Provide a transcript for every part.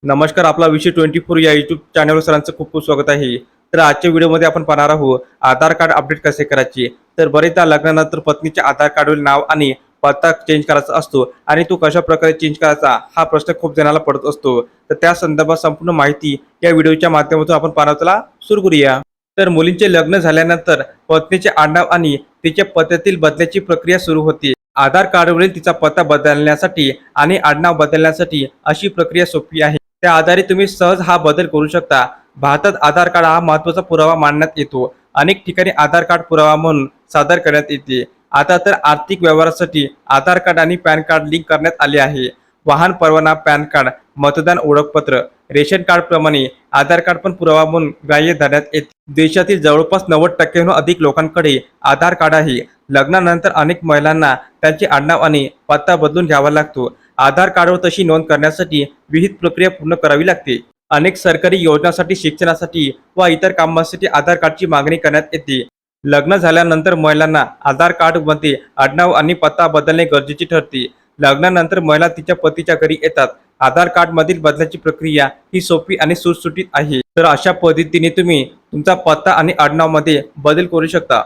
नमस्कार, आपला विषय 24 या यूट्यूब चॅनलवर सरांचं खूप खूप स्वागत आहे. तर आजच्या व्हिडिओमध्ये आपण पाहणार आहोत आधार कार्ड अपडेट कसे करायचे. तर बरेचदा लग्नानंतर पत्नीच्या आधार कार्डवरील नाव आणि पत्ता चेंज करायचा असतो आणि तो कशा प्रकारे चेंज करायचा हा प्रश्न खूप जणांना पडत असतो. तर त्या संदर्भात संपूर्ण माहिती या व्हिडिओच्या माध्यमातून आपण पाहण्याला सुरू करूया. तर मुलींचे लग्न झाल्यानंतर पत्नीचे आडनाव आणि तिच्या पत्त्यातील बदलाची प्रक्रिया सुरू होते. आधार कार्डवरील तिचा पत्ता बदलण्यासाठी आणि आडनाव बदलण्यासाठी अशी प्रक्रिया सोपी आहे. त्या आधारे तुम्ही सहज हा बदल करू शकता. भारतात आधार कार्ड हा महत्त्वाचा पुरावा मानण्यात येतो. अनेक ठिकाणी आधार कार्ड पुरावा म्हणून सादर करण्यात येते. आता तर आर्थिक व्यवहारासाठी आधार कार्ड आणि पॅन कार्ड लिंक करण्यात आले आहे. वाहन परवाना, पॅन कार्ड, मतदान ओळखपत्र, रेशन कार्ड प्रमाणे आधार कार्ड पण पुरावा म्हणून ग्राह्य धरण्यात येते. देशातील जवळपास 90% अधिक लोकांकडे आधार कार्ड आहे. लग्नानंतर अनेक महिलांना त्यांचे आडनाव आणि पत्ता बदलून घ्यावा लागतो. आधार कार्डवर तशी नोंद करण्यासाठी विविध प्रक्रिया पूर्ण करावी लागते. अनेक सरकारी योजनांसाठी, शिक्षणासाठी व इतर कामांसाठी आधार कार्डची मागणी करण्यात येते. लग्न झाल्यानंतर महिलांना आधार कार्डमध्ये आडनाव आणि पत्ता बदलणे गरजेचे ठरते. लग्नानंतर महिला तिच्या पतीच्या घरी येतात. आधार कार्डमधील बदलाची प्रक्रिया ही सोपी आणि सुटसुटीत आहे. तर अशा पद्धतीने तुम्ही तुमचा पत्ता आणि आडनावमध्ये बदल करू शकता.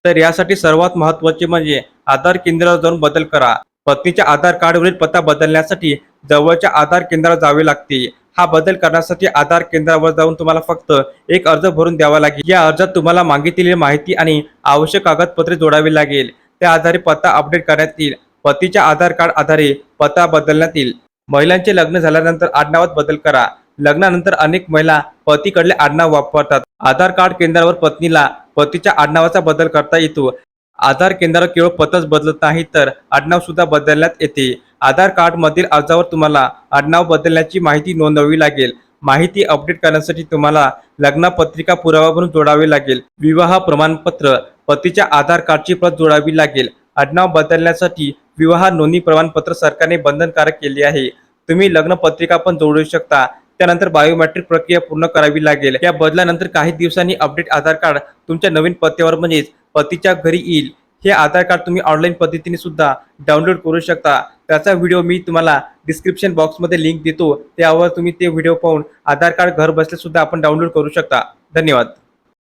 तर यासाठी सर्वात महत्त्वाचे म्हणजे आधार केंद्रावर जाऊन बदल करा. पत्नीच्या आधार कार्डवरील पत्ता बदलण्यासाठी जवळच्या आधार केंद्रावर जावे लागते. हा बदल करण्यासाठी आधार केंद्रावर जाऊन तुम्हाला फक्त एक अर्ज भरून द्यावा लागेल. या अर्जात तुम्हाला मागितलेली माहिती आणि आवश्यक कागदपत्रे जोडावी लागेल. त्या आधारे पत्ता अपडेट करण्यात येईल. पतीच्या आधार कार्ड आधारे पत्ता बदलण्यात येईल. महिलांचे लग्न झाल्यानंतर आडनावात बदल करा. लग्नानंतर अनेक महिला पतीकडले आडनाव वापरतात. आधार कार्ड केंद्रावर पत्नीला पतीच्या आडनावाचा बदल करता येतो. आधार केंद्रावर केवळ पत्ताच बदलत नाही तर आडनाव सुद्धा बदलण्यात येते. आधार कार्ड मधील अर्जावर तुम्हाला आडनाव बदलण्याची माहिती नोंदवावी लागेल. माहिती अपडेट करण्यासाठी तुम्हाला लग्नपत्रिका पुरावा म्हणून जोडावे लागेल. विवाह प्रमाणपत्र, पतीच्या आधार कार्डची प्रत जोडावी लागेल. आडनाव बदलण्यासाठी विवाह नोंदणी प्रमाणपत्र सरकारने बंधनकारक केले आहे. तुम्ही लग्नपत्रिका पण जोडू शकता. त्यानंतर बायोमेट्रिक प्रक्रिया पूर्ण करावी लागेल. या बदलानंतर काही दिवसांनी अपडेट आधार कार्ड तुमच्या नवीन पत्त्यावर म्हणजेच पतीच्या घरी येईल. हे आधार कार्ड तुम्ही ऑनलाईन पद्धतीने सुद्धा डाउनलोड करू शकता. त्याचा व्हिडिओ मी तुम्हाला डिस्क्रिप्शन बॉक्समध्ये लिंक देतो. त्यावर तुम्ही ते व्हिडिओ पाहून आधार कार्ड घर बसल्या सुद्धा आपण डाउनलोड करू शकता. धन्यवाद.